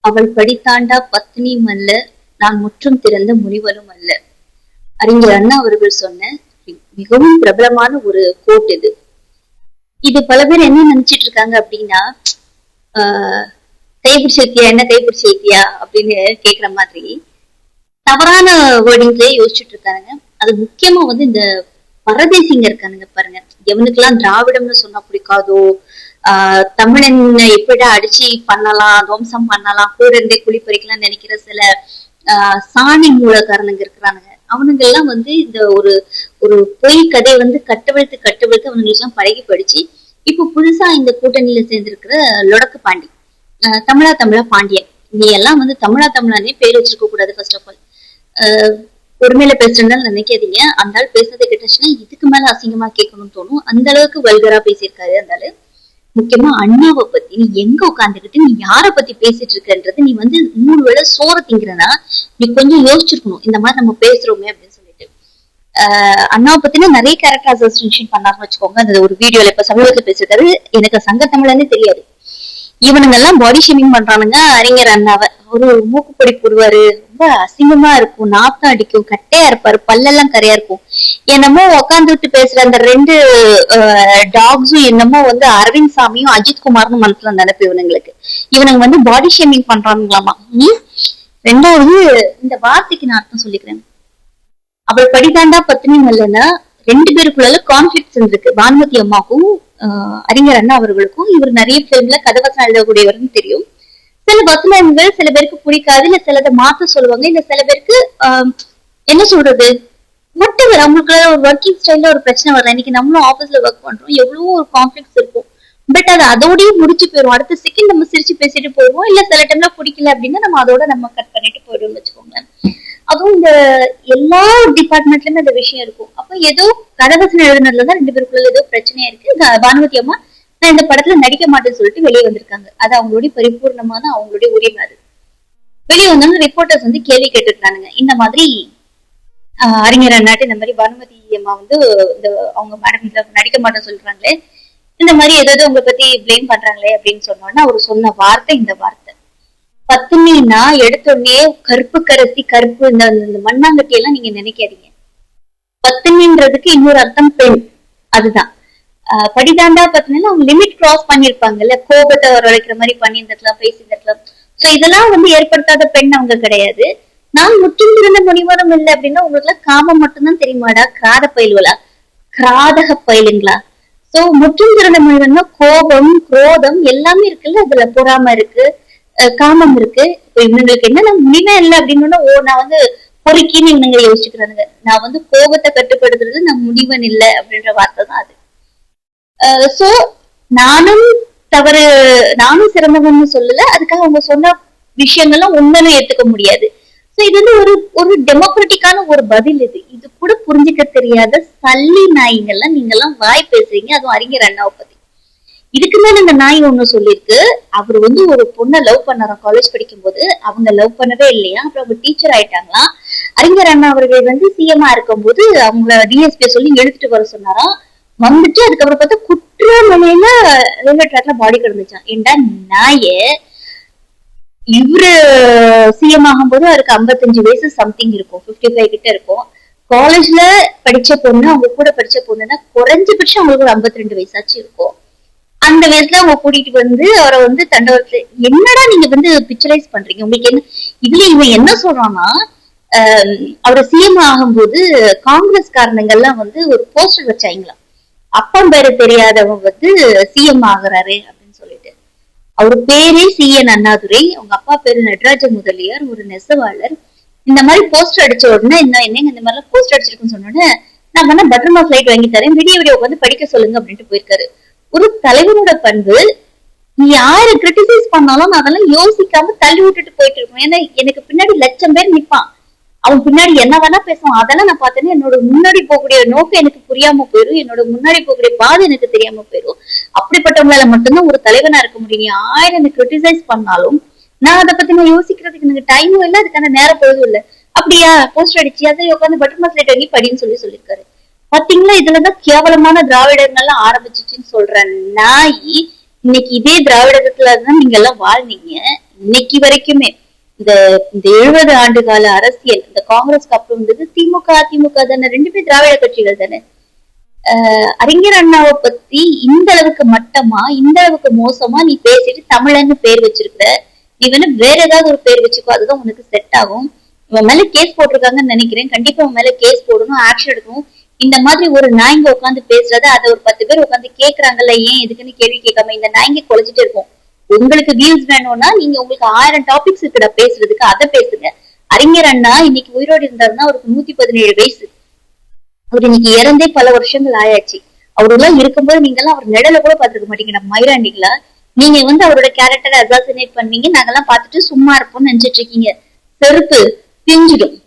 அவள் படித்தாண்டா பத்தினியும் அல்ல, நான் முற்றும் திறந்த முனிவனும் அல்ல. அறிஞர் அண்ணா அவர்கள் சொன்ன மிகவும் பிரபலமான ஒரு கோட் இது. இது பல பேர் என்ன நினைச்சிட்டு இருக்காங்க அப்படின்னா, கைப்பிடிச்சிருக்கியா, என்ன கைப்பிடிச்சிருக்கியா அப்படின்னு கேக்குற மாதிரி தவறான வேர்டிங்லயே யோசிச்சுட்டு இருக்காங்க. அது முக்கியமா இந்த பரதேசிங்க இருக்கானுங்க பாருங்க, எவனுக்கெல்லாம் திராவிடம்னு சொன்னா பிடிக்காதோ, தமிழன் எப்படிடா அடிச்சு பண்ணலாம், துவம்சம் பண்ணலாம், கூட இருந்தே குழி பறிக்கலாம் நினைக்கிற சில சாணி மூலக்காரனுங்க இருக்கிறானுங்க. அவனுங்க எல்லாம் இந்த ஒரு ஒரு பொய் கதை கட்டவிழ்த்து அவனுங்களுக்கு எல்லாம் பழகி படிச்சு இப்ப புதுசா இந்த கூட்டணியில சேர்ந்திருக்கிற லொடக்கு பாண்டி, தமிழா பாண்டியன், நீ எல்லாம் தமிழானே பேர் வச்சிருக்க கூடாது. ஃபர்ஸ்ட் ஆஃப் ஆல் ஒருமையில பேசுறதுனால நினைக்காதீங்க. அந்த ஆள் பேசுறதை கேட்டுச்சுன்னா இதுக்கு மேல அசிங்கமா கேட்கணும்னு தோணும். அந்த அளவுக்கு வல்கரா பேசியிருக்காரு அந்த ஆளு. முக்கியமா அண்ணாவை பத்தி நீ எங்க உட்காந்துக்கிட்டு நீ யார பத்தி பேசிட்டு இருக்கன்றது, நீ 3 வேளை சோற திங்கிறனா நீ கொஞ்சம் யோசிச்சிருக்கணும், இந்த மாதிரி நம்ம பேசுறோமே அப்படின்னு சொல்லிட்டு. அண்ணாவை பத்தினா நிறைய கேரக்டர் அசோசியேஷன் பண்ணாருன்னு வச்சுக்கோங்க. அந்த ஒரு வீடியோல இப்ப சமூகத்துல பேசிருக்காரு, எனக்கு சங்க தமிழ்னே தெரியாது. இவனுங்க எல்லாம் பாடி ஷேமிங் பண்றானுங்க அறிஞர் அண்ணாவை. ஒரு மூக்குப்பொடி போடுவாரு, ரொம்ப அசிங்கமா இருக்கும், நாத்தம் அடிக்கும், கட்டையா இருப்பாரு, பல்லெல்லாம் கரையா இருக்கும். என்னமோ உக்காந்துட்டு பேசுற அந்த 2 டாக்ஸும் என்னமோ அரவிந்த் சாமியும் அஜித் குமார்னு மனசுல நினைப்பு இவனுங்களுக்கு. இவனுங்க பாடி ஷேமிங் பண்றானுங்களாமா. ரெண்டாவது இந்த வார்த்தைக்கு நான் அர்த்தம் சொல்லிக்கிறேன். அவள் படித்தாண்டா பத்தினியும் இல்லைன்னா 2 பேருக்குள்ள கான்ஃபிளிக்ஸ் இருக்கு. பானுமதி அம்மாவுக்கும் அறிஞர் அண்ணா அவர்களுக்கும். இவர் நிறைய பிலிம்ல கதவசனம் எழுதக்கூடியவர்னு தெரியும். சில வசனங்கள் சில பேருக்கு பிடிக்காது, இல்ல சிலதை மாத்த சொல்லுவாங்க, இல்ல சில பேருக்கு என்ன சொல்றது மட்டும் அவங்களுக்கு ஒரு ஒர்க்கிங் ஸ்டைல்ல ஒரு பிரச்சனை வரல. இன்னைக்கு நம்மளும் ஆபீஸ்ல ஒர்க் பண்றோம், எவ்வளவோ ஒரு கான்ஃபிளிக்ஸ் இருக்கும். பட் அது அதோடய முடிச்சு போயிடும். அடுத்த செகண்ட் நம்ம சிரிச்சு பேசிட்டு போயிடுவோம். இல்ல சில டைம்ல பிடிக்கல அப்படின்னா நம்ம அதோட நம்ம கட் பண்ணிட்டு போயிடுவோம்னு வச்சுக்கோங்க. அதுவும் இந்த எல்லா டிபார்ட்மெண்ட்லயுமே அந்த விஷயம் இருக்கும். அப்ப ஏதோ கதவசனம் எழுதுனதுலதான் 2 பேருக்குள்ள ஏதோ பிரச்சனையா இருக்கு. பானுமதி அம்மா நான் இந்த படத்துல நடிக்க மாட்டேன்னு சொல்லிட்டு வெளியே வந்திருக்காங்க. அது அவங்களுடைய பரிபூர்ணமான அவங்களுடைய உரிமை. அது வெளியே வந்தோம்னு ரிப்போர்ட்டர்ஸ் கேள்வி கேட்டுருக்கானுங்க. இந்த மாதிரி அறிஞர் அண்ணாட்டு இந்த மாதிரி பானுமதி அம்மா இந்த அவங்க மேடம் நடிக்க மாட்டேன்னு சொல்றாங்களே, இந்த மாதிரி ஏதாவது உங்களை பத்தி பிளேம் பண்றாங்களே அப்படின்னு சொன்னோன்னா அவர் சொன்ன வார்த்தை இந்த வார்த்தை, பத்தினின்னா எடுத்தோடனே கருப்பு கரசி கருப்பு இந்த மண்ணாங்கட்டி எல்லாம் நீங்க நினைக்காதீங்க. பத்தினின்றதுக்கு இன்னொரு அர்த்தம் பெண். அதுதான் படிதாண்டா பத்தினா அவங்க லிமிட் கிராஸ் பண்ணிருப்பாங்கல்ல, கோபத்தை வரவழைக்கிற மாதிரி பண்ணியிருந்துக்கலாம், பேசியிருந்துக்கலாம். சோ இதெல்லாம் ஏற்படுத்தாத பெண் அவங்க கிடையாது. நான் முற்றும் திறந்த முனிவரும் இல்லை அப்படின்னா உங்களுக்கு எல்லாம் காமம் மட்டும்தான் தெரியுமாடா, கிராத பயில்களா, கிராதக பயிலுங்களா? சோ முற்றும் திறந்த முனிவர்னா கோபம் குரோதம் எல்லாமே இருக்குல்ல, அதுல பொறாம இருக்கு, காமம் இருக்கு. இப்ப இவங்களுக்கு என்ன முடிவே இல்லை அப்படின்னு நான் பொறுக்கின்னு இவங்க யோசிச்சுக்கிறானுங்க. நான் கோபத்தை கட்டுப்படுத்துறது நான் முடிவன் இல்லை அப்படின்ற வார்த்தை தான் அது. சோ நானும் தவறு, நானும் சிறந்தவன்னு சொல்லல, அதுக்காக அவங்க சொன்ன விஷயங்கள்லாம் உண்மையிலும் ஏத்துக்க முடியாது. சோ இது ஒரு டெமோக்ராட்டிக்கான ஒரு பதில். இது கூட புரிஞ்சுக்க தெரியாத சல்லி நாய்ங்கெல்லாம் நீங்க எல்லாம் வாய் பேசுறீங்க. அதுவும் அறிஞர் அண்ணாவை பத்தி. இதுக்கு மேல இந்த நாய் ஒண்ணு சொல்லிருக்கு. அவர் ஒரு பொண்ணை லவ் பண்ணாராம் காலேஜ் படிக்கும் போது. அவங்க லவ் பண்ணவே இல்லையா, அப்புறம் அவங்க டீச்சர் ஆயிட்டாங்களாம். அறிஞர் அண்ணா அவர்கள் சிஎம்ஆ இருக்கும் போது அவங்கள டிஎஸ்பி சொல்லி எடுத்துட்டு வர சொன்னாராம். வந்துட்டு அதுக்கப்புறம் பார்த்தா குற்றமலையில ரயில்வே ட்ராக்ல பாடி கிடந்துச்சான். ஏண்டா நாயே, இவரு சிஎம் ஆகும் போது அவருக்கு 55 வயசு சம்திங் இருக்கும், 55 கிட்ட இருக்கும். காலேஜ்ல படிச்ச பொண்ணு, அவங்க கூட படிச்ச பொண்ணுன்னா குறைஞ்சபட்சம் அவங்களுக்கு ஒரு 52 வயசாச்சு இருக்கும். அந்த வயசுல அவங்க கூட்டிட்டு அவரை தண்டவரத்துல என்னடா நீங்க பிக்சரைஸ் பண்றீங்க, உங்களுக்கு என்ன இதுல இவன் என்ன சொல்றான்னா, அவரை சிஎம் ஆகும்போது காங்கிரஸ் காரணங்கள்லாம் ஒரு போஸ்டர் வச்சாங்களாம், அப்பா பேரு தெரியாதவங்க சிஎம் ஆகுறாரு அப்படின்னு சொல்லிட்டு. அவரு பேரே CN அண்ணாதுரை, அவங்க அப்பா பேரு நடராஜ முதலியார், ஒரு நெசவாளர். இந்த மாதிரி போஸ்டர் அடிச்ச உடனே என்னங்க இந்த மாதிரி போஸ்டர் அடிச்சிருக்குன்னு சொன்னோன்னே, நான் வேணா பட்டர்மா ஃபிளைட் வாங்கி தரேன், விடிய படிக்க சொல்லுங்க அப்படின்ட்டு போயிருக்காரு. ஒரு தலைவனோட பண்பு, நீ யாரு கிரிட்டிசைஸ் பண்ணாலும் நான் அதெல்லாம் யோசிக்காம தள்ளி விட்டுட்டு போயிட்டு இருக்கணும். ஏன்னா எனக்கு பின்னாடி லட்சம் பேர் நிப்பான், அவன் பின்னாடி என்ன வேணா பேசுவான். அதெல்லாம் நான் பார்த்தேன்னா என்னோட முன்னாடி போகக்கூடிய நோக்கம் எனக்கு புரியாம போயிடும், என்னோட முன்னாடி போகக்கூடிய பாதை எனக்கு தெரியாம போயிடும். அப்படிப்பட்டவங்களால மட்டும்தான் ஒரு தலைவனா இருக்க முடியும். நீ 1000 கிரிட்டிசைஸ் பண்ணாலும் நான் அதை பத்தி நான் யோசிக்கிறதுக்கு எனக்கு டைமும் இல்லை, அதுக்கான நேரம் பொழுதும் இல்லை. அப்படியா போஸ்டர் அடிச்சு அதை உட்காந்து பட்டர்மா ஃபிளைட் வாங்கி படின்னு சொல்லியிருக்காரு. பாத்தீங்களா, இதுலதான் கேவலமான திராவிடர்கள்லாம் ஆரம்பிச்சிச்சுன்னு சொல்ற நாய். இன்னைக்கு இதே திராவிடத்துலதான் நீங்க எல்லாம் வாழ்ந்தீங்க. இன்னைக்கு வரைக்குமே இந்த இந்த 70 ஆண்டு கால அரசியல், இந்த காங்கிரஸ்க்கு அப்புறம் வந்தது திமுக அதிமுக தானே, ரெண்டுமே திராவிட கட்சிகள் தானே. அறிஞர் அண்ணாவை பத்தி இந்த அளவுக்கு மட்டமா, இந்த அளவுக்கு மோசமா நீ பேசிட்டு தமிழன்னு பேர் வச்சிருக்கிற. நீ வேணா வேற ஏதாவது ஒரு பேர் வச்சுக்கோ, அதுதான் உனக்கு செட் ஆகும். இவன் மேல கேஸ் போட்டிருக்காங்கன்னு நினைக்கிறேன். கண்டிப்பா உன் மேல கேஸ் போடணும், ஆக்ஷன் எடுக்கணும். இந்த மாதிரி ஒரு நாய்ங்க உட்காந்து பேசுறத அதை ஒரு 10 பேர் உட்காந்து கேக்குறாங்கல்ல, ஏன் எதுக்குன்னு கேள்வி கேட்காம இந்த நாய்ங்க குலைச்சிட்டு இருக்கும். உங்களுக்கு வியூஸ் வேணும்னா நீங்க உங்களுக்கு 1000 டாபிக்ஸ் இருக்குடா பேசுறதுக்கு, அதை பேசுங்க. அறிஞர் அண்ணா இன்னைக்கு உயிரோடு இருந்தாருன்னா அவருக்கு 117 வயசு. அவர் இன்னைக்கு இறந்தே பல வருஷங்கள் ஆயாச்சு. அவரெல்லாம் இருக்கும்போது நீங்க எல்லாம் அவர் நிழல கூட பாத்துருக்க மாட்டீங்க. மயிராண்டிகளா நீங்க அவரோட கேரக்டரை அசாசினேட் பண்ணீங்க, நாங்கெல்லாம் பார்த்துட்டு சும்மா இருப்போம்னு நினைச்சிட்டு இருக்கீங்க. செருப்பு பிஞ்சிடும்.